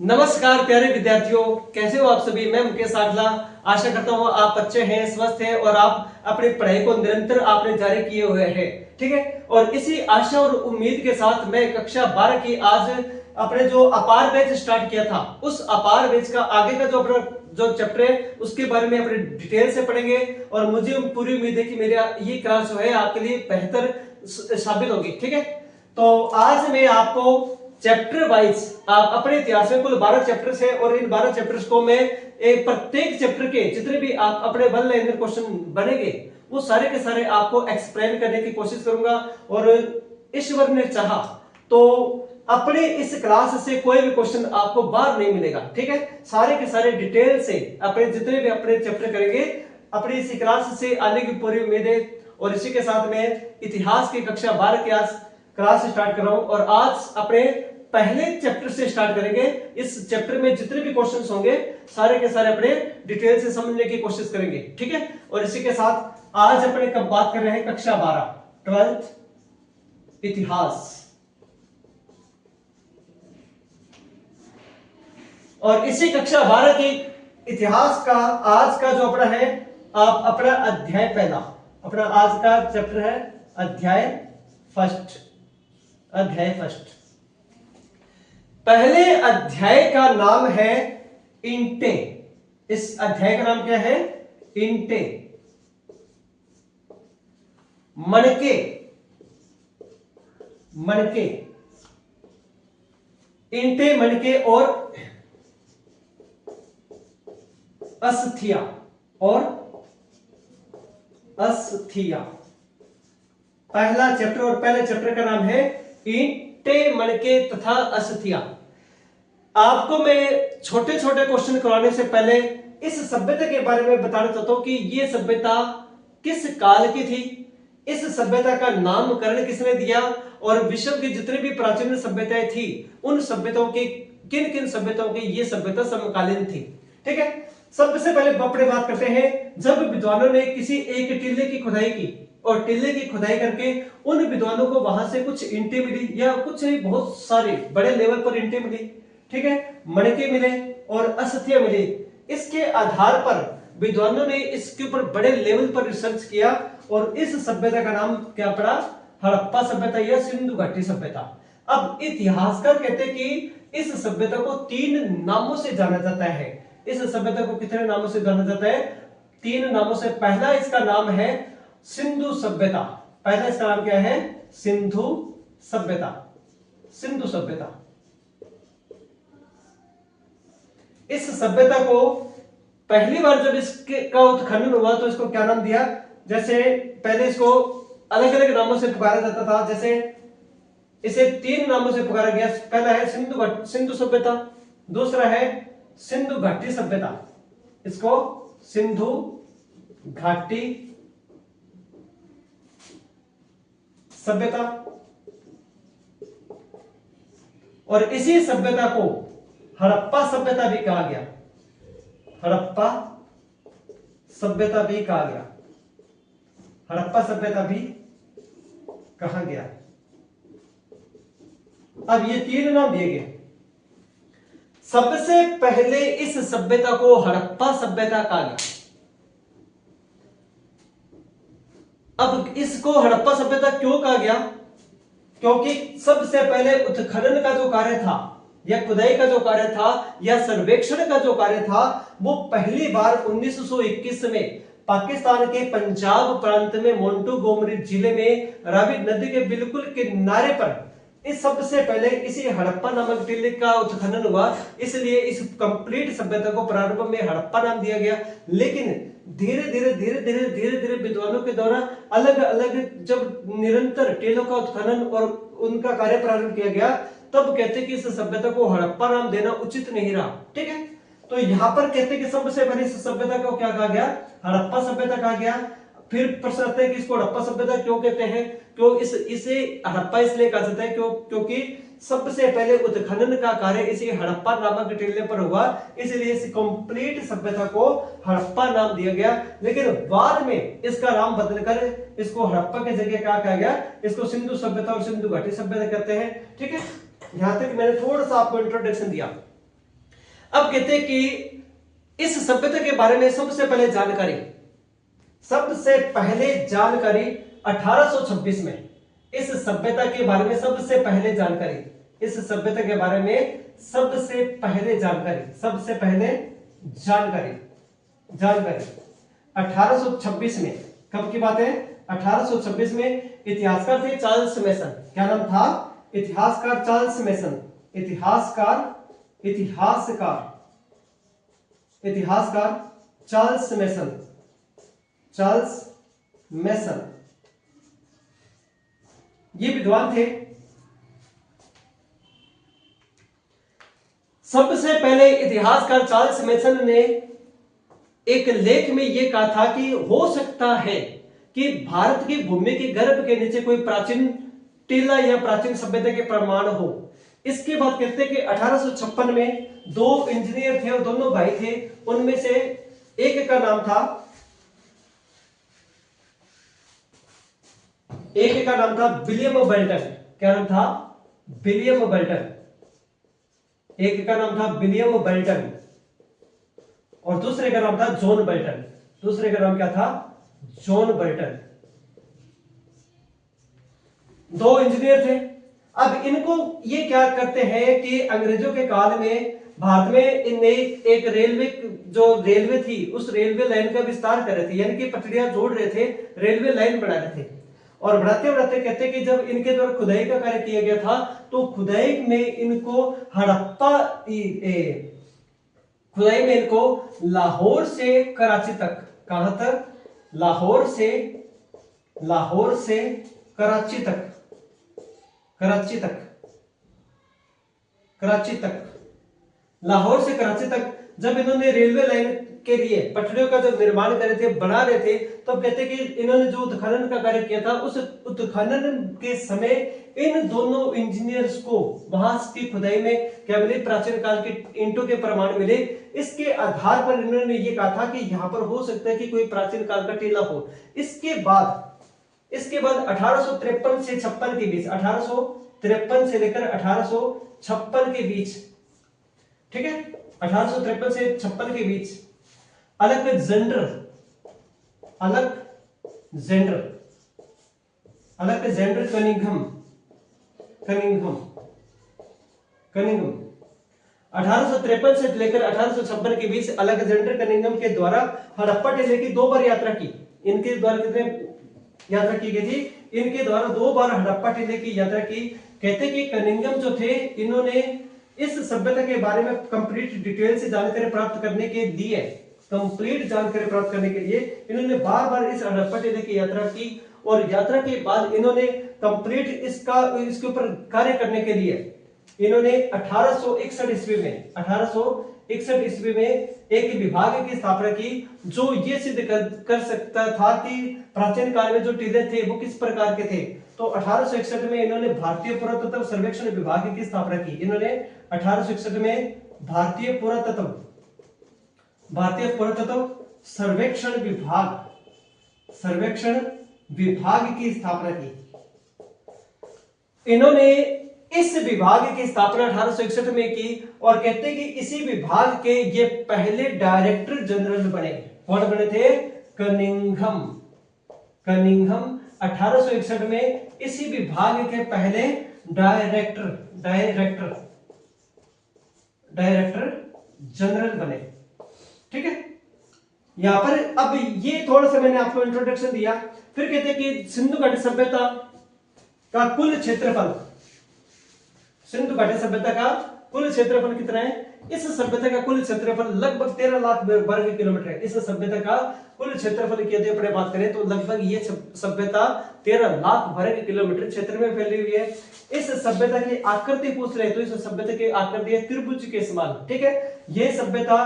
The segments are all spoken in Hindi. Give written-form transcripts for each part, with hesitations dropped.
नमस्कार प्यारे विद्यार्थियों, कैसे हो आप सभी। मैं मुकेश आगला। आशा करता हूँ आप अच्छे हैं, स्वस्थ हैं और आप अपनी पढ़ाई को निरंतर आपने जारी किए हुए हैं। ठीक है, और इसी आशा और उम्मीद के साथ मैं कक्षा 12 की आज अपने जो अपार बैच स्टार्ट किया था, उस अपार बैच का आगे का जो अपना जो चैप्टर है उसके बारे में अपने डिटेल से पढ़ेंगे। और मुझे पूरी उम्मीद है कि मेरा ये क्लास जो है आपके लिए बेहतर साबित होगी। ठीक है, तो आज मैं आपको चैप्टर वाइज आप अपने इतिहास में कुल 12 चैप्टर्स है और इन 12 चैप्टर्स को मैं एक प्रत्येक चैप्टर के जितने भी आप अपने वन लाइनर क्वेश्चन बनेंगे वो सारे के सारे आपको एक्सप्लेन करने की कोशिश करूंगा। और ईश्वर ने चाहा तो अपने इस क्लास से कोई भी क्वेश्चन आपको बाहर नहीं मिलेगा। ठीक है, सारे के सारे डिटेल से अपने जितने भी अपने चैप्टर करेंगे अपनी इसी क्लास से आने की पूरी उम्मीद है। और इसी के साथ मैं इतिहास की कक्षा 12 की आज क्लास स्टार्ट कर रहा हूं और आज अपने पहले चैप्टर से स्टार्ट करेंगे। इस चैप्टर में जितने भी क्वेश्चंस होंगे सारे के सारे अपने डिटेल से समझने की कोशिश करेंगे। ठीक है, और इसी के साथ आज अपने कब बात कर रहे हैं कक्षा 12 12th इतिहास। और इसी कक्षा 12 की इतिहास का आज का जो अपना है आप अपना अध्याय पहला, अपना आज का चैप्टर है अध्याय फर्स्ट। पहले अध्याय का नाम है इंटे। इस अध्याय का नाम क्या है? इंटे, मणके, इंटे, मणके और अस्थिया पहला चैप्टर और पहले चैप्टर का नाम है ईंटे, मणके तथा अस्थिया। आपको मैं छोटे छोटे क्वेश्चन करवाने से पहले इस सभ्यता के बारे में बताना चाहता हूं कि ये सभ्यता किस काल की थी, इस सभ्यता का नामकरण किसने दिया और विश्व की जितनी भी प्राचीन सभ्यताएं थी उन सभ्यताओं की किन किन सभ्यताओं की ये सभ्यता समकालीन थी। ठीक है, सबसे पहले अपने बात करते हैं जब विद्वानों ने किसी एक टीले की खुदाई की और टीले की खुदाई करके उन विद्वानों को वहां से कुछ ईंटें मिली या कुछ नहीं बहुत सारे बड़े लेवल पर ईंटें मिली। ठीक है, मणके मिले और अस्थियां मिली। इसके आधार पर विद्वानों ने इसके ऊपर बड़े लेवल पर रिसर्च किया और इस सभ्यता का नाम क्या पड़ा? हड़प्पा सभ्यता या सिंधु घाटी सभ्यता। अब इतिहासकार कहते हैं कि इस सभ्यता को 3 नामों से जाना जाता है। इस सभ्यता को कितने नामों से जाना जाता है? 3 नामों से। पहला इसका नाम है सिंधु सभ्यता। पहला इसका नाम क्या है? सिंधु सभ्यता। इस सभ्यता को पहली बार जब इसके का उत्खनन हुआ तो इसको क्या नाम दिया? जैसे पहले इसको अलग अलग नामों से पुकारा जाता था, जैसे इसे 3 नामों से पुकारा गया। पहला है सिंधु सभ्यता, दूसरा है सिंधु घाटी सभ्यता, इसको सिंधु घाटी सभ्यता, और इसी सभ्यता को हड़प्पा सभ्यता भी कहा गया। हड़प्पा सभ्यता भी कहा गया। अब ये 3 नाम दिए गए। सबसे पहले इस सभ्यता को हड़प्पा सभ्यता कहा गया। अब इसको हड़प्पा सभ्यता क्यों कहा गया? क्योंकि सबसे पहले उत्खनन का जो कार्य था या खुदाई का जो कार्य था या सर्वेक्षण का जो कार्य था वो पहली बार 1921 में पाकिस्तान के पंजाब प्रांत में मोंटोगोमरी जिले में रावी नदी के बिल्कुल किनारे पर इस सबसे पहले इसी हड़प्पा नामक टीले का उत्खनन हुआ। इसलिए इस कंप्लीट सभ्यता को प्रारंभ में हड़प्पा नाम दिया गया। लेकिन धीरे धीरे विद्वानों के द्वारा अलग अलग जब निरंतर टीलों का उत्खनन और उनका कार्य प्रारंभ किया गया तब कहते कि इस सभ्यता को हड़प्पा नाम देना उचित नहीं रहा। ठीक है, तो यहां पर कहते कि सबसे पहले इस सभ्यता को क्या कहा गया? हड़प्पा सभ्यता कहा गया। फिर प्रश्न आता है कि इसको हड़प्पा सभ्यता क्यों कहते हैं? क्यों इसे हड़प्पा इसलिए कहा जाता है क्योंकि सबसे पहले उत्खनन का कार्य इसी हड़प्पा नामक टीले पर हुआ, इसलिए इस कंप्लीट सभ्यता को हड़प्पा नाम दिया गया। लेकिन बाद में इसका नाम बदलकर इसको हड़प्पा की जगह क्या कहा गया? इसको सिंधु सभ्यता और सिंधु घाटी सभ्यता कहते हैं। ठीक है, यहां तक मैंने थोड़ा सा आपको इंट्रोडक्शन दिया। अब कहते हैं कि इस सभ्यता के बारे में सबसे पहले जानकारी 1826 में इस सभ्यता के बारे में सबसे पहले जानकारी, इस सभ्यता के बारे में सबसे पहले जानकारी 1826 में, कब की बात है? 1826 में इतिहासकार थे चार्ल्स मेसन। क्या नाम था? इतिहासकार चार्ल्स मेसन। इतिहासकार चार्ल्स मेसन ये विद्वान थे। सबसे पहले इतिहासकार चार्ल्स मेसन ने एक लेख में यह कहा था कि हो सकता है कि भारत की भूमि के गर्भ के नीचे कोई प्राचीन टीला या प्राचीन सभ्यता के प्रमाण हो। इसके बाद कहते हैं कि 1856 में दो इंजीनियर थे और दोनों भाई थे, उनमें से एक का नाम था विलियम बेल्टन। क्या नाम था? William Belton. एक का नाम था विलियम बेल्टन और दूसरे का नाम था जॉन बेल्टन। दूसरे का नाम क्या था? John Belton. दो इंजीनियर थे। अब इनको ये क्या करते हैं कि अंग्रेजों के काल में भारत में इनने एक रेलवे थी, उस रेलवे लाइन का विस्तार कर रहे थे, यानी कि पटरियां जोड़ रहे थे, रेलवे लाइन बना रहे थे। और बढ़ाते बढ़ाते कहते हैं कि जब इनके द्वारा खुदाई का कार्य किया गया था तो खुदाई में इनको लाहौर से कराची तक, कहां तक? लाहौर से कराची तक लाहौर से कराची तक जब इन्होंने रेलवे लाइन के लिए पटरियों का जब निर्माण कर रहे थे, बना रहे थे, तब कहते कि इन्होंने जो उत्खनन का कार्य किया था, उस उत्खनन के समय इन दोनों इंजीनियर्स को वहां की खुदाई में क्या मिले? प्राचीन काल के ईंटों के प्रमाण मिले। इसके आधार पर इन्होंने ये कहा था कि यहां पर हो सकता है कि कोई प्राचीन काल का टीला हो। इसके बाद 1853 से 56 के बीच, 1853 से लेकर 1856 के बीच, ठीक है, 1853 से 56 के बीच अलेक्जेंडर कनिंघम 1853 से लेकर 1856 के बीच अलेक्जेंडर कनिंघम के द्वारा हड़प्पा टीले की 2 बार यात्रा की। इनके द्वारा कितने यात्रा की गई थी? इनके द्वारा 2 बार हड़प्पा टीले की यात्रा की। कहते कि कनिंघम जो थे, इन्होंने इस सभ्यता के बारे में कंप्लीट डिटेल से जानकारी प्राप्त करने के लिए इन्होंने बार बार इस हड़प्पा टीले की यात्रा की और यात्रा के बाद इन्होंने कंप्लीट इसके ऊपर कार्य करने के लिए इन्होंने 1861 ईस्वी में एक विभाग की स्थापना की जो ये सिद्ध कर सकता था कि प्राचीन काल में जो टीले थे वो किस प्रकार के थे। तो 1861 में इन्होंने भारतीय पुरातत्व सर्वेक्षण विभाग की स्थापना की। इन्होंने 1861 में भारतीय पुरातत्व सर्वेक्षण विभाग की स्थापना की। इन्होंने इस विभाग की स्थापना 1861 में की और कहते हैं कि इसी विभाग के ये पहले डायरेक्टर जनरल बने। कौन बने थे? कनिंघम 1861 में इसी विभाग के पहले डायरेक्टर जनरल बने। ठीक है, यहां पर अब ये थोड़ा सा मैंने आपको इंट्रोडक्शन दिया। फिर कहते हैं कि सिंधु घाटी सभ्यता का कुल क्षेत्रफल, सिंधु घाटी सभ्यता का कुल क्षेत्रफल कितना है? इस सभ्यता का कुल क्षेत्रफल लगभग 13 लाख वर्ग किलोमीटर है। इस सभ्यता का कुल क्षेत्रफल की यदि अपने बात करें तो लगभग ये सभ्यता 13 लाख वर्ग किलोमीटर क्षेत्र में फैली हुई है। इस सभ्यता की आकृति पूछ रहे तो इस सभ्यता की आकृति है त्रिभुज के समान। ठीक है, ये सभ्यता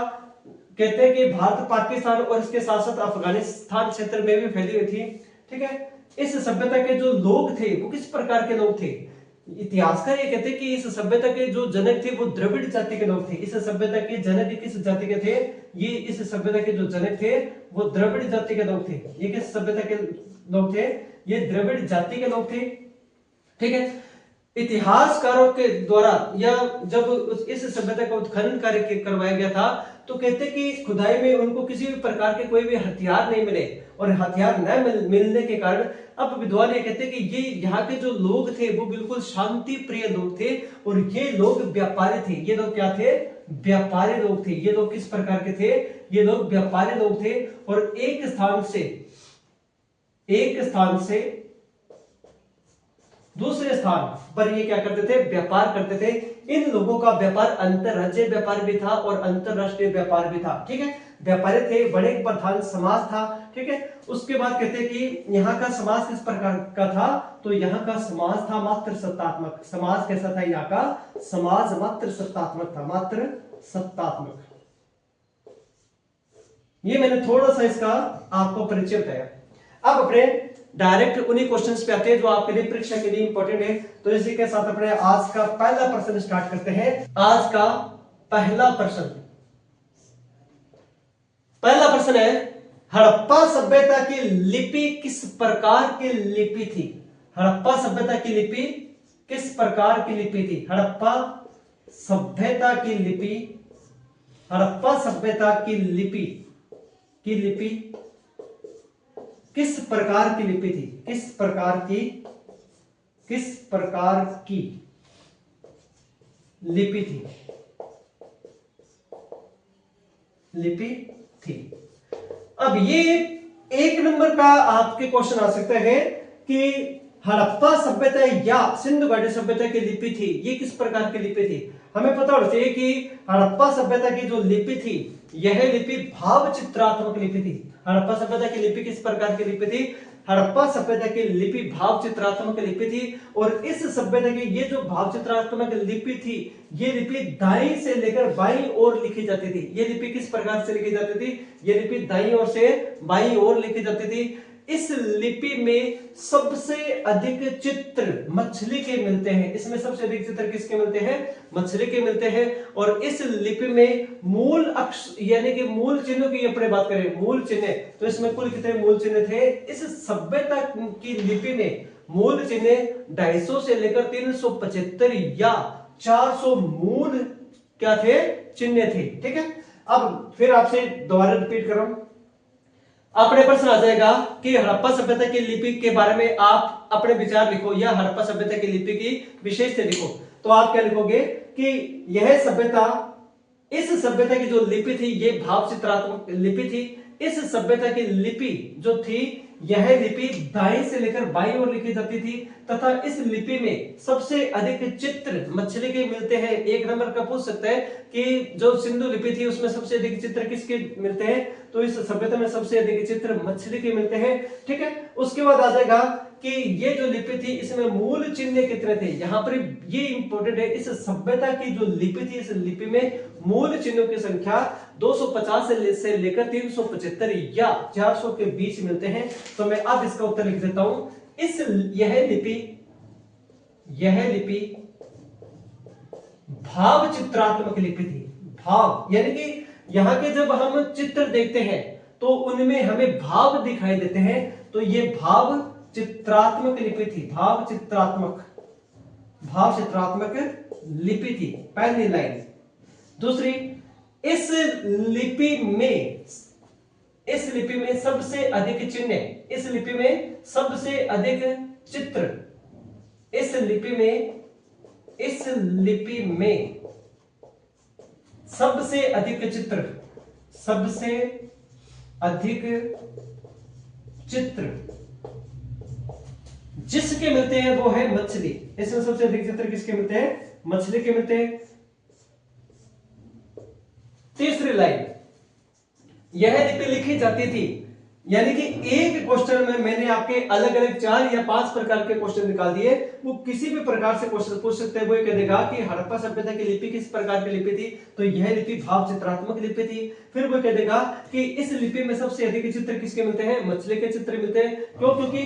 कहते हैं कि भारत, पाकिस्तान और इसके साथ साथ अफगानिस्तान क्षेत्र में भी फैली हुई थी। ठीक है, इस सभ्यता के जो लोग थे वो किस प्रकार के लोग थे? इतिहासकार ये कहते हैं कि इस सभ्यता के जो जनक थे वो द्रविड़ जाति के लोग थे। इस सभ्यता के जनक किस जाति के थे? ये इस सभ्यता के जो जनक थे वो द्रविड़ जाति के लोग थे। ये किस सभ्यता के लोग थे? ये द्रविड़ जाति के लोग थे। ठीक है, इतिहासकारों के द्वारा या जब इस सभ्यता का उत्खनन कार्य करवाया गया था, तो कहते कि खुदाई में उनको किसी भी प्रकार के कोई भी हथियार नहीं मिले, और हथियार न मिलने के कारण अब विद्वान ये कहते हैं कि ये यहाँ के जो लोग थे वो बिल्कुल शांति प्रिय लोग थे, और ये लोग व्यापारी थे। ये लोग क्या थे? व्यापारी लोग थे। ये लोग किस प्रकार के थे? ये लोग व्यापारी लोग थे, और एक स्थान से दूसरे स्थान पर ये क्या करते थे? व्यापार करते थे। इन लोगों का व्यापार अंतरराज्यीय व्यापार भी था और अंतरराष्ट्रीय व्यापार भी था। ठीक है, व्यापारी थे, बड़े प्रधान समाज था। ठीक है, उसके बाद कहते हैं कि यहाँ का समाज किस प्रकार का था? तो यहाँ का समाज था मात्र सत्तात्मक। समाज कैसा था? यहाँ का समाज मात्र सत्तात्मक था, मात्र सत्तात्मक। ये मैंने थोड़ा सा इसका आपको परिचय बताया। अब अपने डायरेक्ट उन्हीं क्वेश्चंस पे आते हैं जो आपके लिए परीक्षा के लिए इंपॉर्टेंट है। तो इसी के साथ अपने आज का पहला प्रश्न स्टार्ट करते हैं। आज का पहला प्रश्न है, हड़प्पा सभ्यता की लिपि किस प्रकार की लिपि थी? हड़प्पा सभ्यता की लिपि किस प्रकार की लिपि थी? हड़प्पा सभ्यता की लिपि किस प्रकार की लिपि थी? किस प्रकार की लिपि थी। अब ये एक नंबर का आपके क्वेश्चन आ सकता है कि हड़प्पा सभ्यता या सिंधु घाटी सभ्यता की लिपि थी, ये किस प्रकार की लिपि थी? हमें पता होना चाहिए कि हड़प्पा सभ्यता की जो लिपि थी, यह लिपि भाव चित्रात्मक लिपि थी। हड़प्पा सभ्यता की लिपि किस प्रकार की लिपि थी? हड़प्पा सभ्यता की लिपि भाव चित्रात्मक लिपि थी। और इस सभ्यता की ये जो भाव चित्रात्मक लिपि थी, ये लिपि दाईं से लेकर बाईं ओर लिखी जाती थी। ये लिपि किस प्रकार से लिखी जाती थी? ये लिपि दाईं ओर से बाईं ओर लिखी जाती थी। इस लिपि में सबसे अधिक चित्र मछली के मिलते हैं। इसमें सबसे अधिक चित्र किसके मिलते हैं? मछली के मिलते हैं। और इस लिपि में मूल अक्षर यानी कि मूल चिन्हों की अपने बात करें, मूल चिन्ह, तो इसमें कुल कितने मूल चिन्ह थे? इस सभ्यता की लिपि में मूल चिन्ह 250 से लेकर 375 या 400 मूल क्या थे? चिन्ह थे। ठीक है, अब फिर आपसे दोबारा रिपीट कर रहा हूं। अपने प्रश्न आ जाएगा कि हड़प्पा सभ्यता की लिपि के बारे में आप अपने विचार लिखो या हड़प्पा सभ्यता की लिपि की विशेषता लिखो। तो आप क्या लिखोगे कि यह सभ्यता, इस सभ्यता की जो लिपि थी ये भाव चित्रात्मक लिपि थी। इस सभ्यता की लिपि जो थी, यह लिपि दाईं से लेकर बाईं ओर लिखी जाती थी, तथा इस लिपि में सबसे अधिक चित्र मछली के मिलते हैं। एक नंबर का पूछ सकता है कि जो सिंधु लिपि थी उसमें सबसे अधिक चित्र किसके मिलते हैं? तो इस सभ्यता में सबसे अधिक चित्र मछली के मिलते हैं। ठीक है, उसके बाद आ जाएगा कि ये जो लिपि थी इसमें मूल चिन्ह कितने थे? यहां पर ये इंपॉर्टेंट है, इस सभ्यता की जो लिपि थी, इस लिपि में मूल चिन्हों की संख्या 250 से लेकर 375 या 400 के बीच मिलते हैं। तो मैं अब इसका उत्तर लिख देता हूं। यह लिपि भाव चित्रात्मक लिपि थी। भाव यानी कि यहां के जब हम चित्र देखते हैं तो उनमें हमें भाव दिखाई देते हैं, तो ये भाव चित्रात्मक लिपि थी। भाव चित्रात्मक लिपि थी, पहली लाइन। दूसरी, इस लिपि में सबसे अधिक चिन्ह, इस लिपि में सबसे अधिक चित्र, इस लिपि में सबसे अधिक चित्र जिसके मिलते हैं वो है मछली। इसमें सबसे अधिक चित्र किसके मिलते हैं? मछली के मिलते हैं। तीसरी लाइन, यह लिपि लिखी जाती थी, यानी कि एक क्वेश्चन में मैंने आपके अलग अलग 4 या 5 प्रकार के क्वेश्चन निकाल दिए। वो किसी भी प्रकार से क्वेश्चन पूछ सकते हैं। वो ये कह देगा कि हड़प्पा सभ्यता की लिपि किस प्रकार की लिपि थी? तो यह लिपि भाव चित्रात्मक लिपि थी। फिर वो कह देगा कि इस लिपि में सबसे अधिक चित्र किसके मिलते हैं? मछली के चित्र मिलते हैं। क्यों? क्योंकि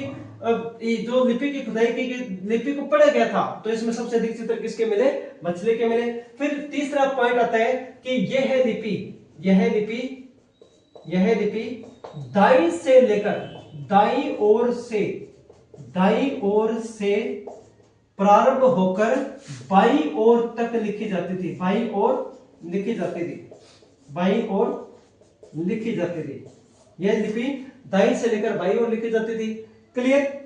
जो लिपि की खुदाई की लिपि को पढ़ा गया था, तो इसमें सबसे अधिक चित्र किसके मिले? मछली के मिले। फिर तीसरा पॉइंट आता है कि यह लिपि दाईं से लेकर दाईं ओर से प्रारंभ होकर बाईं ओर तक लिखी जाती थी, बाईं ओर लिखी जाती थी, बाईं ओर लिखी जाती थी। यह लिपि दाईं से लेकर बाईं ओर लिखी जाती थी। क्लियर।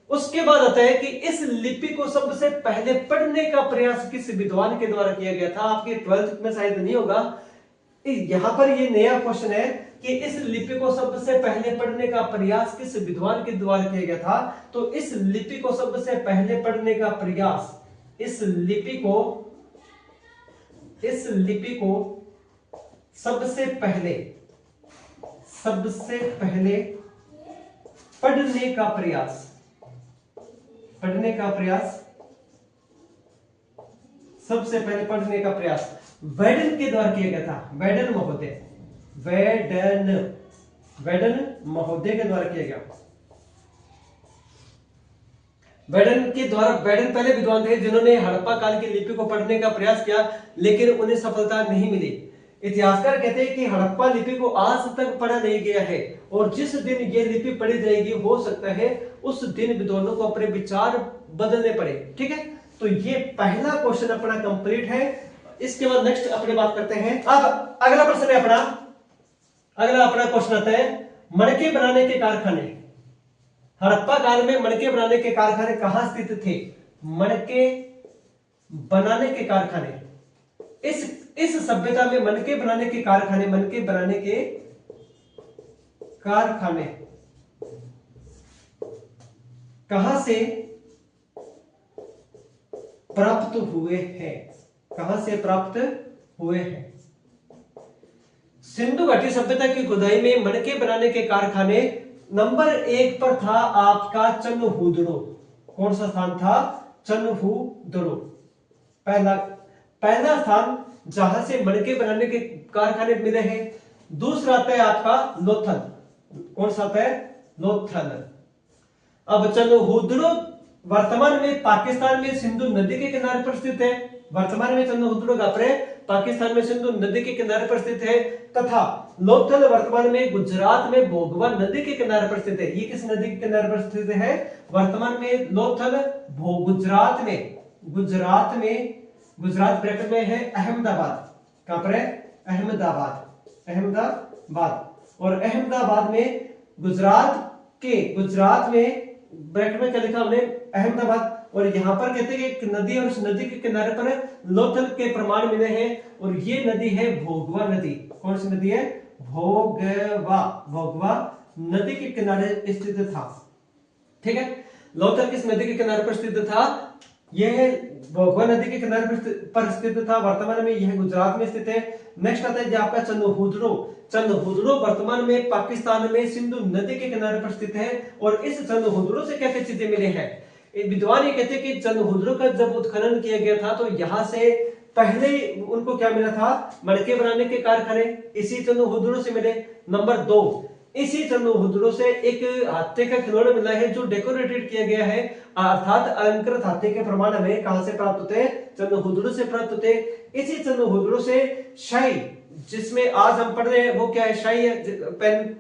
उसके बाद आता है कि इस लिपि को सबसे पहले पढ़ने का प्रयास किस विद्वान के द्वारा किया गया था। आपके 12th में शायद नहीं होगा, यहां पर ये नया क्वेश्चन है कि इस लिपि को सबसे पहले पढ़ने का प्रयास किस विद्वान के द्वारा किया गया था। तो इस लिपि को सबसे पहले पढ़ने का प्रयास, इस लिपि को सबसे पहले पढ़ने का प्रयास सबसे पहले पढ़ने का प्रयास वेडन के द्वारा किया गया था। वेडन महोदय के द्वारा किया गया। वेडन पहले विद्वान थे जिन्होंने हड़प्पा काल की लिपि को पढ़ने का प्रयास किया, लेकिन उन्हें सफलता नहीं मिली। इतिहासकार कहते हैं कि हड़प्पा लिपि को आज तक पढ़ा नहीं गया है, और जिस दिन ये लिपि पढ़ी जाएगी हो सकता है उस दिन विद्वानों को अपने विचार बदलने पड़े। ठीक है, तो ये पहला क्वेश्चन अपना कंप्लीट है। इसके बाद नेक्स्ट अपने बात करते हैं। अब अगला प्रश्न है अगला क्वेश्चन आता है मणके बनाने के कारखाने। हड़प्पा काल में मणके बनाने के कारखाने कहां स्थित थे। मणके बनाने के कारखाने, इस सभ्यता में मणके बनाने के कारखाने कहां से प्राप्त हुए हैं। सिंधु घाटी सभ्यता की खुदाई में मणके बनाने के कारखाने नंबर 1 पर था आपका चनहूदड़ो। कौन सा स्थान था। चनहूदड़ो पहला स्थान जहां से मणके बनाने के कारखाने मिले हैं। दूसरा आता है आपका लोथल। कौन सा आता है। लोथल। अब चनहूदड़ो वर्तमान में पाकिस्तान में सिंधु नदी के किनारे पर स्थित है। वर्तमान में चनहूदड़ो पाकिस्तान में सिंधु नदी के किनारे पर स्थित है, तथा लोथल वर्तमान में गुजरात में भोगवा नदी के किनारे पर स्थित है। ये किस नदी के किनारे पर स्थित है। वर्तमान में लोथल गुजरात ब्रैकेट में है अहमदाबाद। कहां पर है। अहमदाबाद। और अहमदाबाद में गुजरात में ब्रैकेट में क्या लिखा हमने अहमदाबाद। और यहां पर कहते हैं कि नदी, और उस नदी के किनारे पर लोथल के प्रमाण मिले हैं, और ये नदी है भोगवा नदी। कौन सी नदी है। भोगवा नदी के किनारे स्थित था। ठीक है, लोथल किस नदी के किनारे पर स्थित था। यह भोगवा नदी के किनारे पर स्थित था। वर्तमान में यह गुजरात में स्थित है। नेक्स्ट आता है आपका चनहूदड़ो वर्तमान में पाकिस्तान में सिंधु नदी के किनारे पर स्थित है। और इस चनहूदड़ो से क्या क्या चीजें मिले हैं। विद्वान ये कहते हैं कि चनहूदड़ो का जब उत्खनन किया गया था तो यहां से पहले उनको क्या मिला था। मणके बनाने के कारखाने इसी चनहूदड़ो से मिले। नंबर 2, इसी चनहूदड़ो से एक हाथी का खिलौना मिला है जो डेकोरेटेड किया गया है, अर्थात अलंकृत हाथी के प्रमाण हमें कहां से प्राप्त होते हैं। चनहूदड़ो से प्राप्त होते हैं। इसी चनहूदड़ो से शाही, जिसमें आज हम पढ़ रहे हैं वो क्या है। शाही पेन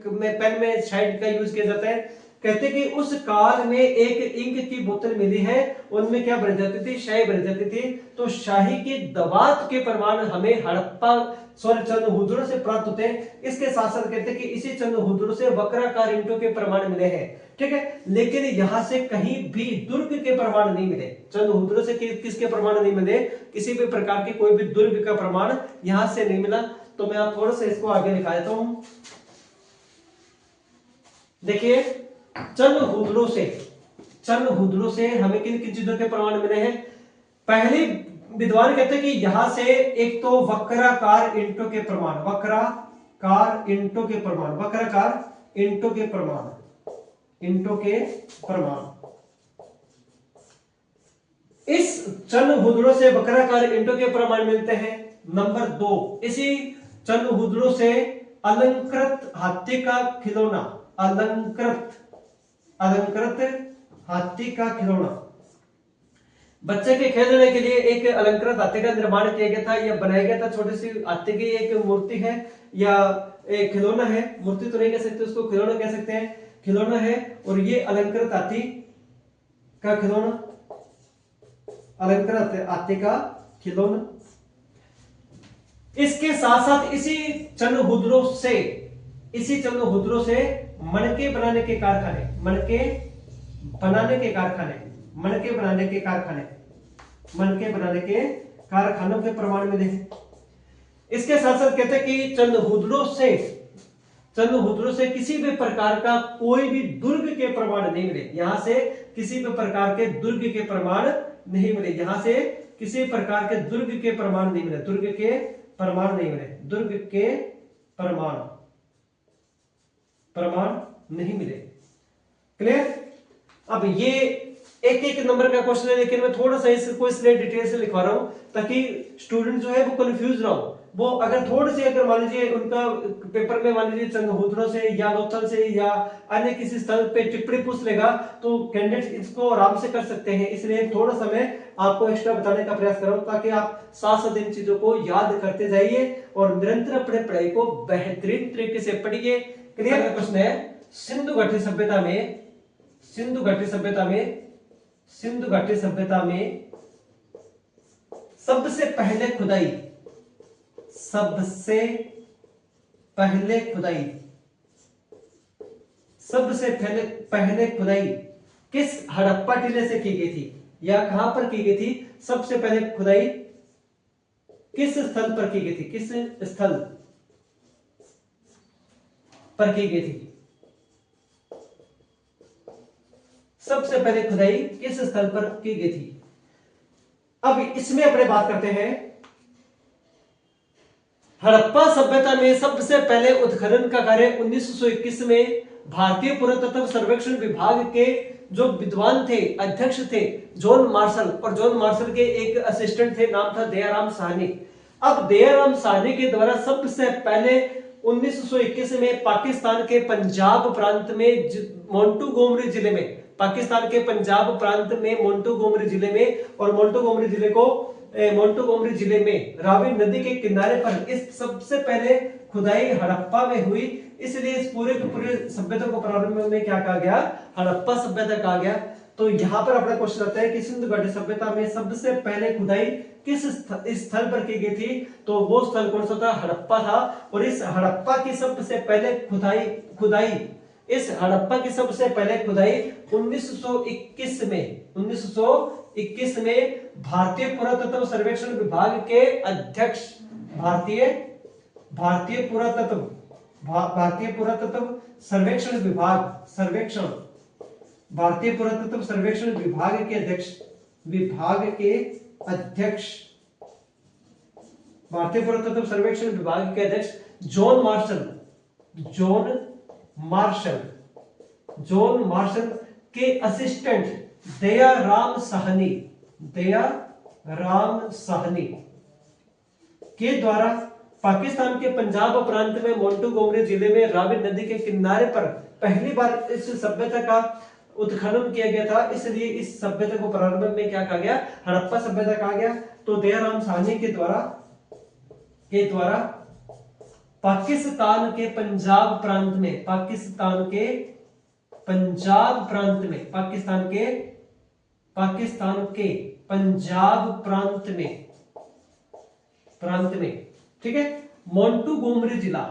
में शाही का यूज किया जाता है। कहते कि उस काल में एक इंक की बोतल मिली है, उनमें क्या भरी जाती थी। शाही भरी जाती थी। तो शाही की दवात के प्रमाण हमें चनहूदड़ो से प्राप्त होते हैं। इसके साथ साथ कहते हैं कि इसी चनहूदड़ो से वक्राकार ईंटों के प्रमाण मिले हैं। ठीक है, लेकिन यहां से कहीं भी दुर्ग के प्रमाण नहीं मिले। चनहूदड़ो से किसके प्रमाण नहीं मिले। किसी भी प्रकार के कोई भी दुर्ग का प्रमाण यहां से नहीं मिला। तो मैं आप थोड़ा सा इसको आगे लिखा देता हूं। देखिए, चनहूदड़ो से हमें किन किन चीजों के प्रमाण मिले हैं। पहले विद्वान कहते हैं कि यहां से एक तो वक्राकार ईंटों के प्रमाण। इस चनहूदड़ो से वक्राकार ईंटों के प्रमाण मिलते हैं। नंबर 2, इसी चनहूदड़ो से अलंकृत हाथी का खिलौना। अलंकृत हाथी का खिलौना। बच्चे के खेलने के लिए एक अलंकृत हाथी का निर्माण किया गया था, यह बनाया गया था। छोटी सी हाथी की एक मूर्ति है या एक खिलौना है। मूर्ति तो नहीं कह सकते, उसको खिलौना कह सकते हैं। खिलौना है और ये अलंकृत हाथी का खिलौना। अलंकृत हाथी का खिलौना। इसके साथ साथ इसी चंद्रहुदरों से मणके बनाने के कारखाने, मणके बनाने के कारखानों के प्रमाण मिले हैं। इसके साथ साथ कहते हैं कि चंद्रहुदरों से किसी भी प्रकार का कोई भी दुर्ग के प्रमाण नहीं मिले। यहां से किसी भी प्रकार के दुर्ग के प्रमाण नहीं मिले। यहां से किसी प्रकार के दुर्ग के प्रमाण नहीं मिले। दुर्ग के प्रमाण नहीं मिले। क्लियर? अब ये एक एक नंबर का क्वेश्चन है, लेकिन मैं थोड़ा सा इसको इसलिए डिटेल से लिखवा रहा हूं ताकि स्टूडेंट जो है वो कंफ्यूज ना हो। वो अगर थोड़ी सी अगर मान लीजिए उनका पेपर में मान लीजिए चंद्रहुदरों से या लोथल से या अन्य किसी स्थल पे टिप्पणी पूछ लेगा तो कैंडिडेट इसको आराम से कर सकते हैं। इसलिए थोड़ा सा मैं आपको एक्स्ट्रा बताने का प्रयास कर रहा हूं ताकि आप साथ साथ इन चीजों को याद करते जाइए और निरंतर अपने पढ़ाई को बेहतरीन तरीके से पढ़िए। क्लियर? क्वेश्चन है, सिंधु घाटी सभ्यता में सबसे पहले खुदाई किस हड़प्पा टीले से की गई थी या कहां पर की गई थी? सबसे पहले खुदाई किस स्थल पर की गई थी? किस स्थल पर की गई थी? सबसे पहले खुदाई किस स्थल पर की गई थी? अब इसमें अपने बात करते हैं, हड़प्पा सभ्यता में सबसे पहले उत्खनन का कार्य 1921 में भारतीय पुरातत्व सर्वेक्षण विभाग के जो विद्वान थे, अध्यक्ष थे जॉन मार्शल, और जॉन मार्शल के एक असिस्टेंट थे, नाम था दयाराम साहनी। अब दयाराम साहनी के द्वारा सबसे पहले 1921 में पाकिस्तान के पंजाब प्रांत में मोंटोगोमरी जिले में, पाकिस्तान के पंजाब प्रांत में मोंटोगोमरी जिले में, और मोंटोगोमरी जिले में रावी नदी के किनारे पर इस सबसे पहले खुदाई हड़प्पा में हुई। इसलिए इस पूरे सभ्यता को प्रारंभ में क्या कहा गया? हड़प्पा सभ्यता कहा गया। तो यहां पर अपना क्वेश्चन आता है कि सिंधु घाटी सभ्यता में सबसे पहले खुदाई किस स्थल पर की गई थी? तो वो स्थल कौन सा था? हड़प्पा था। और इस हड़प्पा की सबसे पहले खुदाई 1921 में भारतीय पुरातत्व सर्वेक्षण विभाग के अध्यक्ष, भारतीय पुरातत्व सर्वेक्षण विभाग के अध्यक्ष, भारतीय पुरातत्व सर्वेक्षण विभाग के अध्यक्ष जॉन मार्शल के असिस्टेंट दयाराम साहनी के द्वारा पाकिस्तान के पंजाब प्रांत में मोंटोगोमरी जिले में रावी नदी के किनारे पर पहली बार इस सभ्यता का उत्खनन किया गया था। इसलिए इस सभ्यता को प्रारंभ में क्या कहा गया? हड़प्पा सभ्यता कहा गया। तो दयाराम साहनी के द्वारा पाकिस्तान के पंजाब प्रांत में पंजाब प्रांत में, ठीक है, मोंटोगोमरी जिला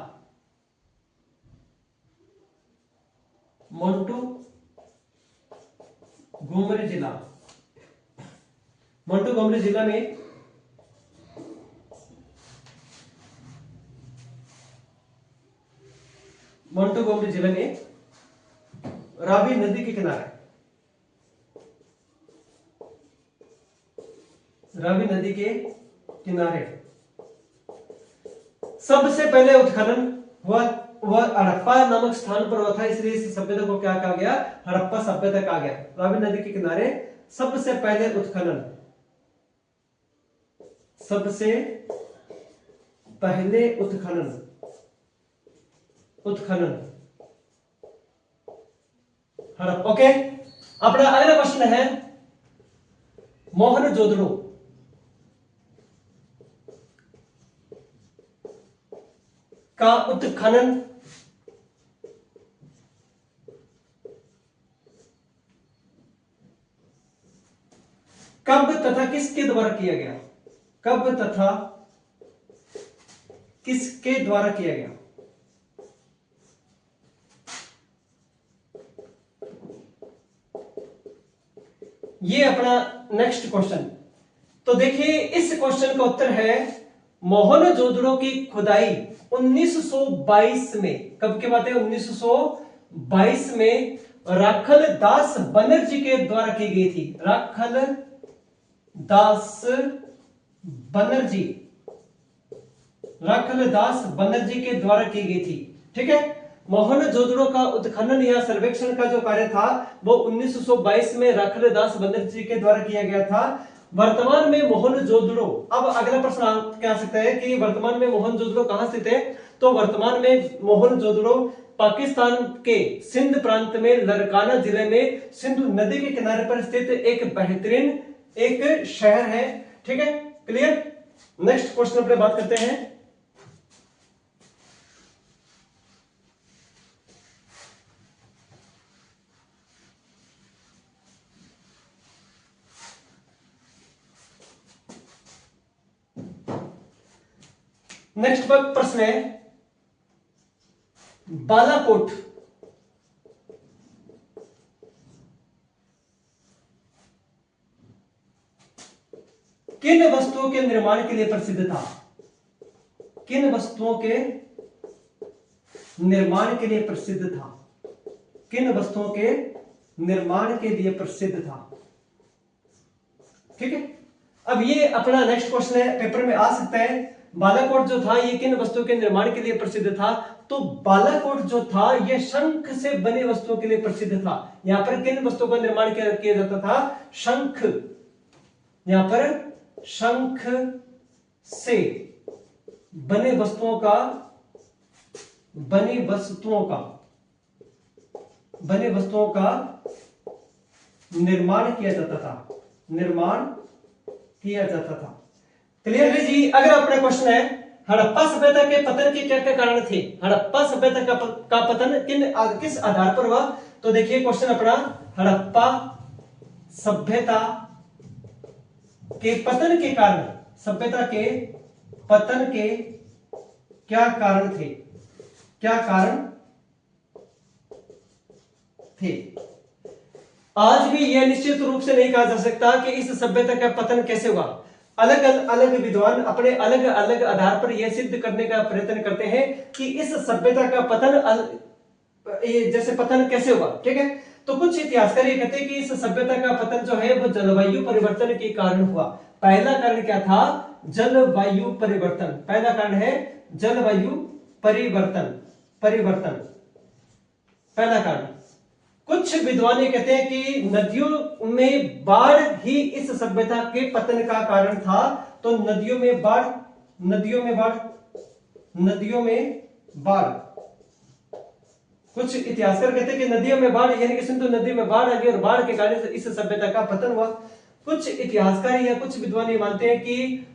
में रावी नदी के किनारे सबसे पहले उत्खनन वह हड़प्पा नामक स्थान पर हुआ था। इसलिए इस सभ्यता को क्या कहा गया? हड़प्पा सभ्यता कहा गया। रावी नदी के किनारे सबसे पहले उत्खनन हड़प्पा। ओके, अपना अगला क्वेश्चन है, मोहनजोदड़ो का उत्खनन कब तथा किसके द्वारा किया गया? कब तथा किसके द्वारा किया गया? ये अपना नेक्स्ट क्वेश्चन। तो देखिए इस क्वेश्चन का उत्तर है मोहनजोदड़ो की खुदाई 1922 में। कब की बात है? 1922 में राखल दास बनर्जी के द्वारा की गई थी। राखल दास बनर्जी, राखल दास बनर्जी के द्वारा की गई थी। ठीक है। मोहनजोदड़ो का उत्खनन या सर्वेक्षण का जो कार्य था वो 1922 में राखल दास बनर्जी के द्वारा किया गया था। वर्तमान में मोहनजोदड़ो, अब अगला प्रश्न क्या आ सकता है कि वर्तमान में मोहनजोदड़ो कहां स्थित है? तो वर्तमान में मोहनजोदड़ो पाकिस्तान के सिंध प्रांत में लरकाना जिले में सिंधु नदी के किनारे पर स्थित एक बेहतरीन एक शहर है। ठीक है, क्लियर। नेक्स्ट क्वेश्चन पर बात करते हैं। नेक्स्ट प्रश्न है बालाकोट किन वस्तुओं के निर्माण के लिए प्रसिद्ध था? किन वस्तुओं के निर्माण के लिए प्रसिद्ध था? किन वस्तुओं के निर्माण के लिए प्रसिद्ध था? ठीक है। अब ये अपना नेक्स्ट क्वेश्चन है, पेपर में आ सकता है। बालाकोट जो था ये किन वस्तुओं के निर्माण के लिए प्रसिद्ध था? तो बालाकोट जो था ये शंख से बने वस्तुओं के लिए प्रसिद्ध था। यहां पर किन वस्तुओं का निर्माण किया जाता था? शंख। यहां पर शंख से बने वस्तुओं का निर्माण किया जाता था। निर्माण किया जाता था। क्लियर है जी। अगर अपना क्वेश्चन है हड़प्पा सभ्यता के पतन के क्या क्या कारण थे? हड़प्पा सभ्यता का पतन किस आधार पर हुआ? तो देखिए क्वेश्चन अपना, हड़प्पा सभ्यता के पतन के कारण, सभ्यता के पतन के क्या कारण थे? क्या कारण थे? आज भी यह निश्चित रूप से नहीं कहा जा सकता कि इस सभ्यता का पतन कैसे हुआ। अलग अलग विद्वान अपने अलग अलग आधार पर यह सिद्ध करने का प्रयत्न करते हैं कि इस सभ्यता का पतन जैसे पतन कैसे हुआ। ठीक है। तो कुछ इतिहासकार ये कहते हैं कि इस सभ्यता का पतन जो है वो जलवायु परिवर्तन के कारण हुआ। पहला कारण क्या था? जलवायु परिवर्तन। पहला कारण है जलवायु परिवर्तन। पहला कारण। कुछ विद्वान ये कहते हैं कि नदियों में बाढ़ ही इस सभ्यता के पतन का कारण था। तो नदियों में बाढ़, कुछ इतिहासकार कहते हैं कि नदियों में बाढ़ यानी कि सिंधु नदी में बाढ़ आ गई और बाढ़ के कारण से इस सभ्यता का पतन हुआ। कुछ इतिहासकार या कुछ विद्वान ये मानते हैं कि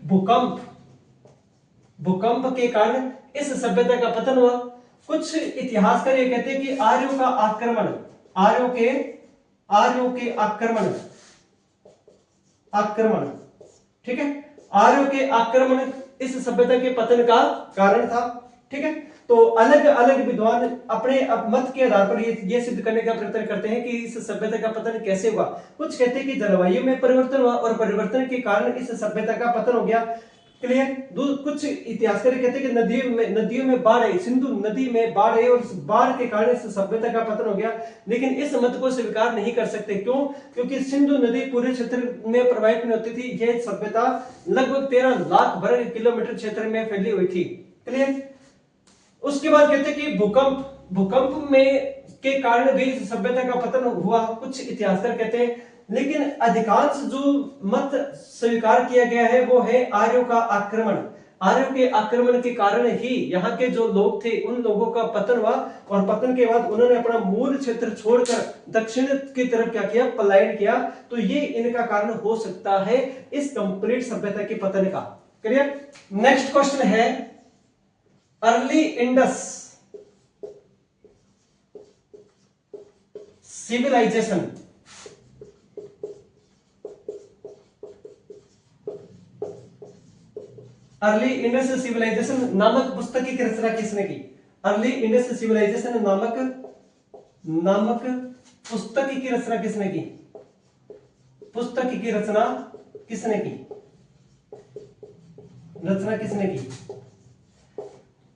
भूकंप के कारण इस सभ्यता का पतन हुआ। कुछ इतिहासकार ये कहते हैं कि आर्यों के आक्रमण, ठीक है, आर्यों के आक्रमण इस सभ्यता के पतन का कारण था। ठीक है। तो अलग अलग विद्वान अपने मत के आधार पर ये सिद्ध करने का प्रयत्न करते हैं कि इस सभ्यता का पतन कैसे हुआ। कुछ कहते हैं कि जलवायु में परिवर्तन हुआ और परिवर्तन के कारण इस सभ्यता का पतन हो गया। क्लियर। कुछ इतिहासकार कहते हैं कि नदियों में बाढ़ आई, सिंधु नदी में बाढ़ आई और इस बाढ़ के कारण इस सभ्यता का पतन हो गया। लेकिन इस मत को स्वीकार नहीं कर सकते। क्यों? क्योंकि सिंधु नदी पूरे क्षेत्र में प्रवाहित नहीं होती थी। यह सभ्यता लगभग 13 लाख वर्ग किलोमीटर क्षेत्र में फैली हुई थी। क्लियर। उसके बाद कहते हैं कि भूकंप में के कारण भी इस सभ्यता का पतन हुआ, कुछ इतिहासकार कहते हैं। लेकिन अधिकांश जो मत स्वीकार किया गया है वो है आर्यों का आक्रमण। आर्यों के आक्रमण के कारण ही यहाँ के जो लोग थे उन लोगों का पतन हुआ और पतन के बाद उन्होंने अपना मूल क्षेत्र छोड़कर दक्षिण की तरफ क्या किया? पलायन किया। तो ये इनका कारण हो सकता है इस कंप्लीट सभ्यता के पतन का। क्लियर। नेक्स्ट क्वेश्चन है early Indus civilisation early Indus civilisation नामक पुस्तक की रचना किसने की? अर्ली इंडस सिविलाइजेशन नामक पुस्तक की रचना किसने की? पुस्तक की रचना किसने की? रचना किसने की?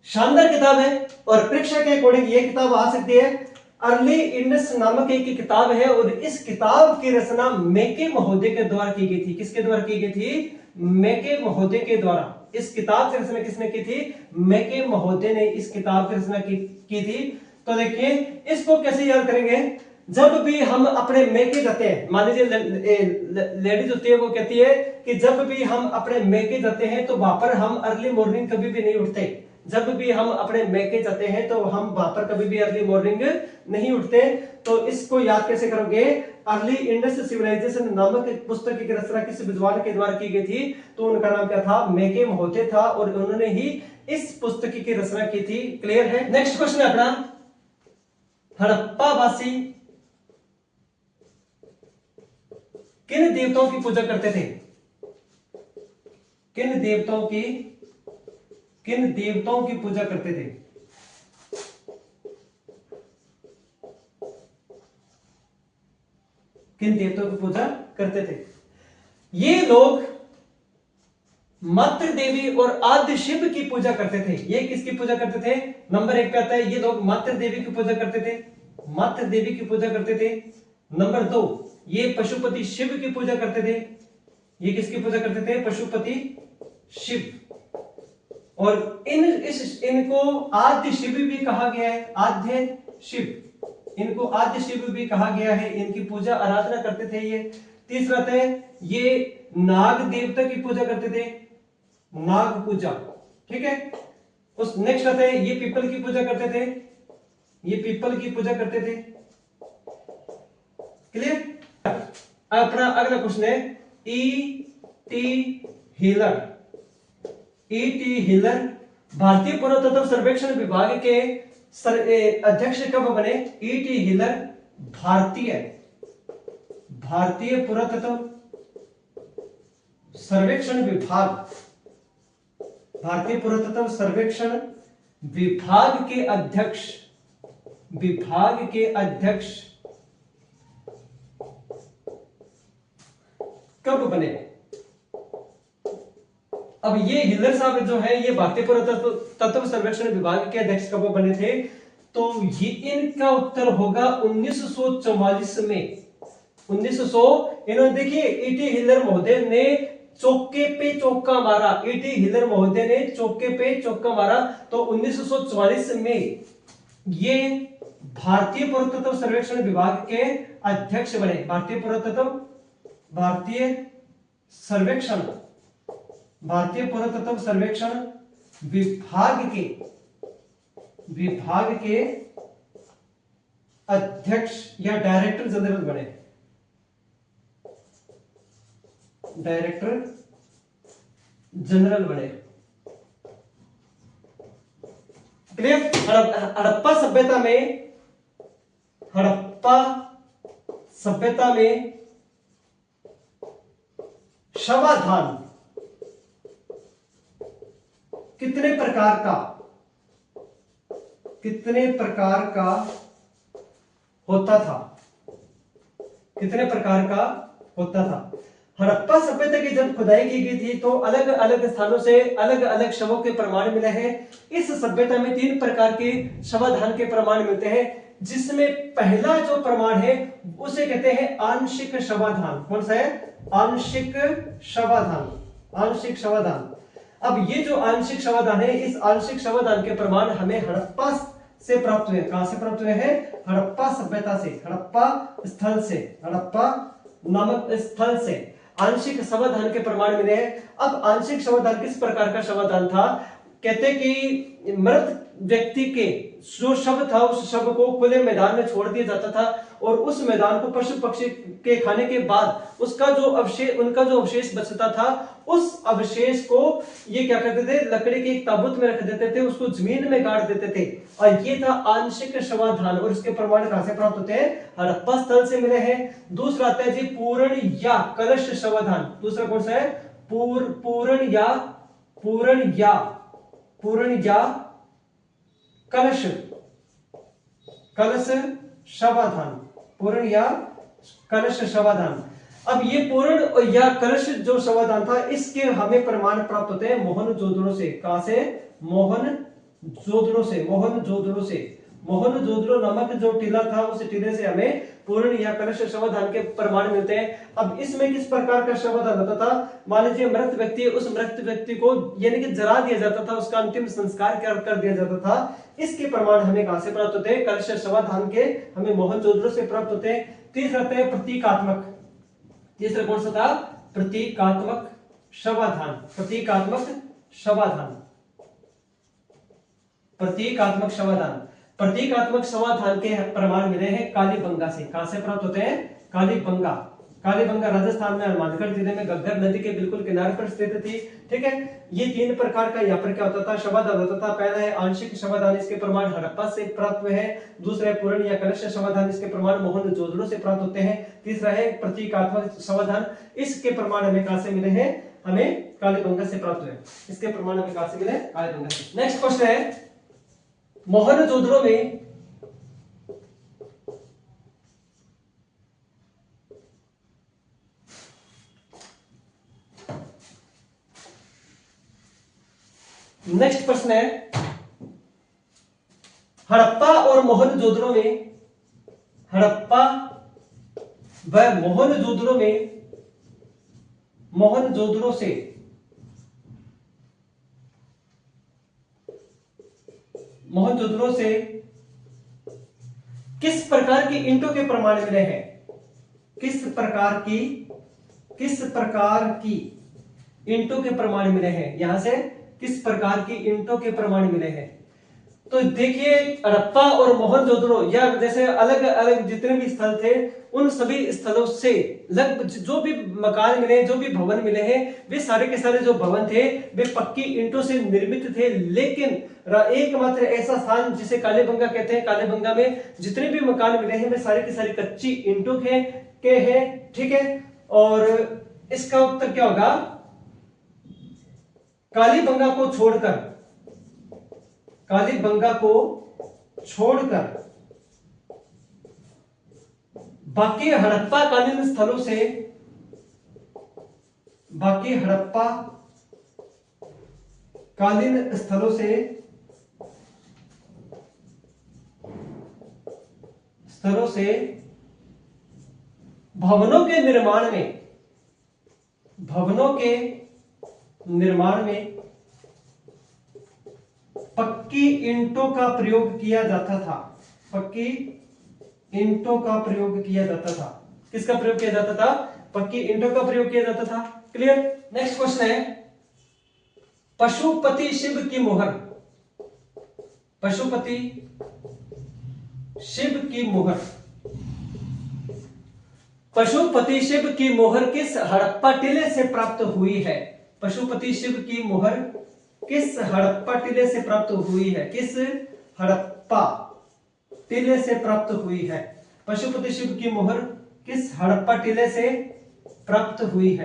शानदार किताब है और परीक्षा के अकॉर्डिंग ये किताब आ सकती है। अर्ली इंडस नामक एक किताब है और इस किताब की रचना मेके महोदय के द्वारा की गई थी। किसके द्वारा की गई थी? मेके महोदय के द्वारा। इस किताब की रचना किसने की थी? मेके महोदय ने इस किताब की रचना की थी। तो देखिए इसको कैसे याद करेंगे? जब भी हम अपने मेके जाते हैं, मान लीजिए लेडीज होती है, वो कहती है कि जब भी हम अपने मेके जाते हैं तो वहां पर हम अर्ली मॉर्निंग कभी भी नहीं उठते। जब भी हम अपने मेके जाते हैं तो हम वहां पर कभी भी अर्ली मॉर्निंग नहीं उठते। तो इसको याद कैसे करोगे? अर्ली इंडस सिविलाइजेशन नामक एक पुस्तक की रचना किस विद्वान के द्वारा की गई थी? तो उनका नाम क्या था? मेके महोदय था और उन्होंने ही इस पुस्तक की रचना की थी। क्लियर है? नेक्स्ट क्वेश्चन है अपना, हड़प्पा वासी किन देवताओं की पूजा करते थे? किन देवताओं की पूजा करते थे? किन देवताओं की पूजा करते थे? ये लोग मातृ देवी और आद्य शिव की पूजा करते थे। ये किसकी पूजा करते थे? नंबर 1 पे आता है, ये लोग मातृ देवी की पूजा करते थे। मातृ देवी की पूजा करते थे। नंबर 2, ये पशुपति शिव की पूजा करते थे। ये किसकी पूजा करते थे? पशुपति शिव। और इनको आद्य शिव भी कहा गया है। आद्य शिव, इनको आद्य शिव भी कहा गया है। इनकी पूजा आराधना करते थे ये। तीसरा है, ये नाग देवता की पूजा करते थे, नाग पूजा। ठीक है। उस नेक्स्ट आता है, ये पीपल की पूजा करते थे, ये पीपल की पूजा करते थे। क्लियर? अपना अगला क्वेश्चन है, E.T. हिलर। E.T. हिलर भारतीय पुरातत्व सर्वेक्षण विभाग के अध्यक्ष कब बने? E.T. हिलर भारतीय पुरातत्व सर्वेक्षण विभाग, भारतीय पुरातत्व सर्वेक्षण विभाग के अध्यक्ष कब बने? अब ये हिलर साहब जो है, ये भारतीय पुरातत्व सर्वेक्षण विभाग के अध्यक्ष कब बने थे? तो ये इनका उत्तर होगा 1944 में। 1900 इन्होंने देखिए, E.T. हिलर महोदय ने चौके पे चौका मारा। E.T. हिलर महोदय ने चौके पे चौका मारा। तो 1944 में ये भारतीय पुरातत्व सर्वेक्षण विभाग के अध्यक्ष बने। भारतीय पुरातत्व सर्वेक्षण विभाग के अध्यक्ष या डायरेक्टर जनरल बने। क्लियर? हड़प्पा सभ्यता में शवाधान कितने प्रकार का होता था? हड़प्पा सभ्यता की जब खुदाई की गई थी तो अलग अलग स्थानों से अलग अलग शवों के प्रमाण मिले हैं। इस सभ्यता में 3 प्रकार के शवाधान के प्रमाण मिलते हैं, जिसमें पहला जो प्रमाण है उसे कहते हैं आंशिक शवाधान। कौन सा है? आंशिक शवाधान। अब ये जो आंशिक शवाधान है, इस आंशिक शवाधान के प्रमाण हमें हड़प्पा से प्राप्त हुए। कहां से प्राप्त हुए हैं? हड़प्पा सभ्यता से, हड़प्पा नामक स्थल से आंशिक शवाधान के प्रमाण मिले हैं। अब आंशिक शवाधान किस प्रकार का शवाधान था? कहते कि मृत व्यक्ति के जो शव था, उस शव को खुले मैदान में छोड़ दिया जाता था और उस मैदान को पशु पक्षी के खाने के बाद उनका जो अवशेष बचता था, उस अवशेष को ये क्या करते थे? लकड़ी के एक ताबूत में रख देते थे, उसको जमीन में गाड़ देते थे। और ये था आंशिक शवाधान। और इसके प्रमाण कहां से प्राप्त होते हैं? हड़प्पा स्थल से मिले हैं। दूसरा आता है जी पूर्ण या कलश शवाधान। दूसरा कौन सा है? पूर्ण या पूर्ण या कलश शवाधान, पूर्ण या कलश शवाधान। अब ये पूर्ण या कलश जो शवाधान था, इसके हमें प्रमाण प्राप्त होते हैं मोहनजोदड़ो से। कहां से? मोहनजोदड़ो से। मोहनजोदड़ो नामक जो टीला था, उस टीले से हमें पूर्ण या कलश शवाधान के प्रमाण मिलते हैं। अब इसमें किस प्रकार का शवाधान होता था? मान लीजिए मृत व्यक्ति, उस मृत व्यक्ति को यानी कि जला दिया जाता था, उसका अंतिम संस्कार कर दिया जाता था। इसके प्रमाण हमें कहां से प्राप्त होते हैं? कलश शवाधान के हमें मोहनजोदड़ो से प्राप्त होते हैं। तीसरा होता है प्रतीकात्मक। तीसरा कौन सा था? प्रतीकात्मक शवाधान। प्रतीकात्मक शवाधान के प्रमाण मिले हैं कालीबंगा से। कहां से प्राप्त होते हैं? कालीबंगा राजस्थान में हनुमानगढ़ जिले में घग्गर नदी के बिल्कुल किनारे पर स्थित थी। ठीक है, ये तीन प्रकार का यहाँ पर क्या होता था? शवाधान होता था। पहला है आंशिक शवाधान, इसके प्रमाण हड़प्पा से प्राप्त हुए हैं। दूसरा है पूर्ण या कलश शवाधान, इसके प्रमाण मोहनजोदड़ो से प्राप्त होते हैं। तीसरा है प्रतीकात्मक शवाधान, इसके प्रमाण हमें कहां से मिले हैं? हमें कालीबंगा से प्राप्त हुए। इसके प्रमाण हमें कहां से मिले? कालीबंगा से। नेक्स्ट क्वेश्चन है, मोहनजोदड़ो में नेक्स्ट प्रश्न है, हड़प्पा और मोहनजोदड़ो में, हड़प्पा व मोहनजोदड़ो में मोहनजोदड़ो से किस प्रकार की ईंटों के प्रमाण मिले हैं? किस प्रकार की ईंटों के प्रमाण मिले हैं? यहां से किस प्रकार की ईंटों के प्रमाण मिले हैं? तो देखिए, हड़प्पा और मोहनजोदड़ो या जैसे अलग अलग जितने भी स्थल थे, उन सभी स्थलों से लगभग जो भी मकान मिले, जो भी भवन मिले हैं, वे सारे के सारे जो भवन थे वे पक्की ईंटों से निर्मित थे। लेकिन एकमात्र ऐसा स्थान जिसे कालीबंगा कहते हैं, कालीबंगा में जितने भी मकान मिले हैं वे सारे के सारे कच्ची ईंटों के हैं। ठीक है, और इसका उत्तर क्या होगा? कालीबंगा को छोड़कर बाकी हड़प्पा कालीन स्थलों से भवनों के निर्माण में पक्की ईंटों का प्रयोग किया जाता था। पक्की ईंटों का प्रयोग किया जाता था। किसका प्रयोग किया जाता था? पक्की ईंटों का प्रयोग किया जाता था। क्लियर? नेक्स्ट क्वेश्चन है, पशुपति शिव की मोहर। पशुपति शिव की मोहर किस हड़प्पा टीले से प्राप्त हुई है? पशुपति शिव की मोहर किस हड़प्पा टीले से प्राप्त हुई है? किस हड़प्पा टीले से प्राप्त हुई है? पशुपति शिव की मोहर किस हड़प्पा टीले से प्राप्त हुई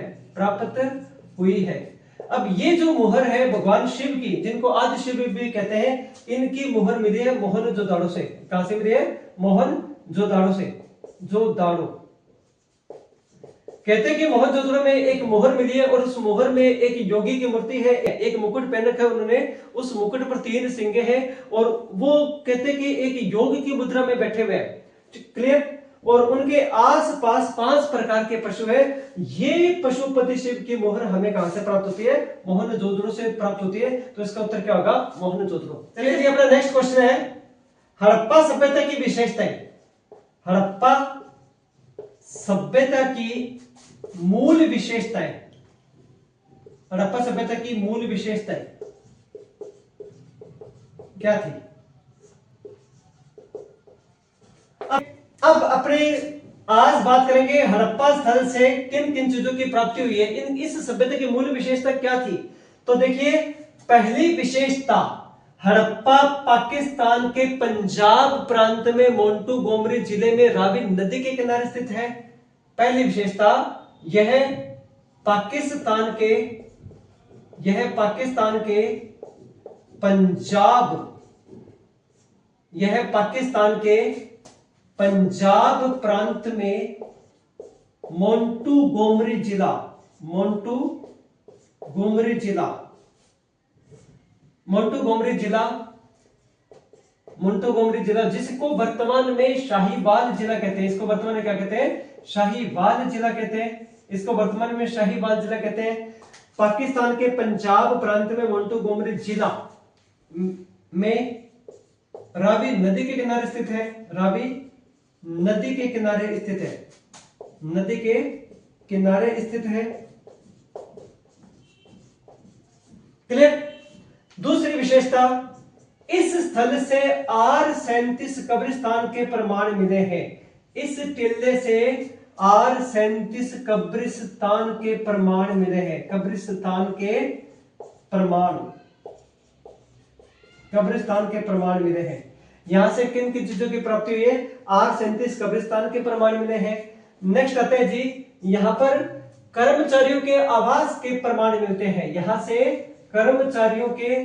है? अब ये जो मोहर है भगवान शिव की, जिनको आदि शिव भी कहते हैं, इनकी मोहर मिली है मोहनजोदड़ो से। कहां से मिली है? मोहनजोदड़ो से। कहते हैं कि मोहनजोदड़ो में एक मोहर मिली है और उस मोहर में एक योगी की मूर्ति है, एक मुकुट पहन रखा है उन्होंने, उस मुकुट पर 3 सिंगे हैं और वो कहते हैं कि एक योग की मुद्रा में बैठे हुए हैं। क्लियर? और उनके आसपास 5 प्रकार के पशु हैं। ये पशुपति शिव की मोहर हमें कहां से प्राप्त होती है? मोहनजोदड़ो से प्राप्त होती है। तो इसका उत्तर क्या होगा? मोहनजोदड़ो। चलिए जी, अपना नेक्स्ट क्वेश्चन है, हड़प्पा सभ्यता की विशेषताएं। हड़प्पा सभ्यता की मूल विशेषताएं। हड़प्पा सभ्यता की मूल विशेषताएं क्या थी? अब अपने आज बात करेंगे हड़प्पा स्थल से किन किन चीजों की प्राप्ति हुई है, इस सभ्यता की मूल विशेषता क्या थी। तो देखिए, पहली विशेषता, हड़प्पा पाकिस्तान के पंजाब प्रांत में मोंटूगोमरी जिले में रावी नदी के किनारे स्थित है। पहली विशेषता यह पाकिस्तान के यह पाकिस्तान के पंजाब, यह पाकिस्तान के पंजाब प्रांत में मोंटूगोमरी जिला, मोंटूगोमरी जिला, मोंटूगोमरी जिला, मोंटूगोमरी जिला, जिसको वर्तमान में शाहीवाल जिला कहते हैं। इसको वर्तमान में क्या कहते हैं? शाहीवाल जिला कहते हैं। इसको वर्तमान में शाहीवाल जिला कहते हैं। पाकिस्तान के पंजाब प्रांत में मोंटूगोमरी जिला में रावी नदी के किनारे स्थित है। रावी नदी के किनारे स्थित है, नदी के किनारे स्थित है। क्लियर? दूसरी विशेषता, इस स्थल से R37 कब्रिस्तान के प्रमाण मिले हैं। इस टिल्ले से R37 कब्रिस्तान के प्रमाण मिले हैं। कब्रिस्तान के प्रमाण, कब्रिस्तान के प्रमाण मिले हैं। यहां से किन किन चीजों की प्राप्ति हुई है? R37 कब्रिस्तान के प्रमाण मिले हैं। नेक्स्ट आते हैं जी, यहां पर कर्मचारियों के आवास के प्रमाण मिलते हैं। यहां से कर्मचारियों के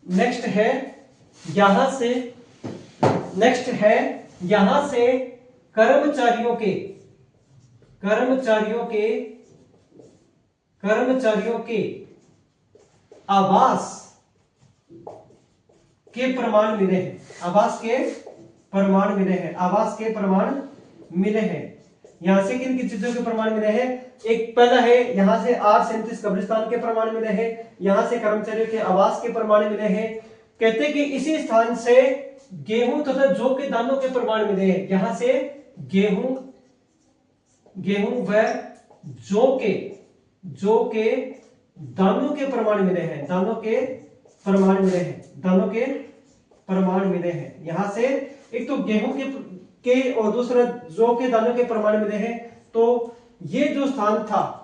नेक्स्ट है यहां से कर्मचारियों के आवास के प्रमाण मिले हैं। आवास के प्रमाण मिले हैं। आवास के प्रमाण मिले हैं। यहां से किन किन चीजों के प्रमाण मिले हैं? एक पहला है, यहां से R37 कब्रिस्तान के प्रमाण मिले हैं। यहां से कर्मचारियों के आवास के प्रमाण मिले हैं। कहते हैं कि इसी स्थान से गेहूं तथा जौ के दानों के प्रमाण मिले हैं। यहां से गेहूं व जौ के दानों के प्रमाण मिले हैं। दानों के प्रमाण मिले हैं। यहां से एक तो गेहूं के और दूसरा जौ के दानों के प्रमाण मिले हैं। तो ये जो स्थान था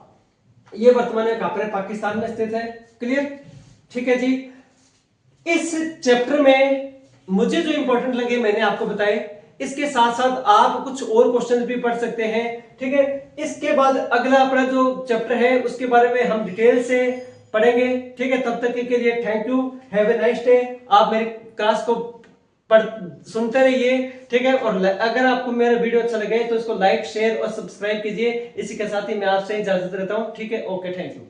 ये वर्तमान में कहां पर? पाकिस्तान में स्थित है। क्लियर? ठीक है जी। इस चैप्टर में मुझे जो इंपॉर्टेंट लगे मैंने आपको बताए। इसके साथ साथ आप कुछ और क्वेश्चन भी पढ़ सकते हैं। ठीक है? इसके बाद अगला अपना जो चैप्टर है उसके बारे में हम डिटेल से पढ़ेंगे। ठीक है? तब तक के लिए thank you, have a nice day. आप मेरे क्लास को सुनते रहिए। ठीक है? और अगर आपको मेरा वीडियो अच्छा लगे तो इसको लाइक, शेयर और सब्सक्राइब कीजिए। इसी के साथ ही मैं आपसे इजाजत लेता हूं। ठीक है? Okay, thank you.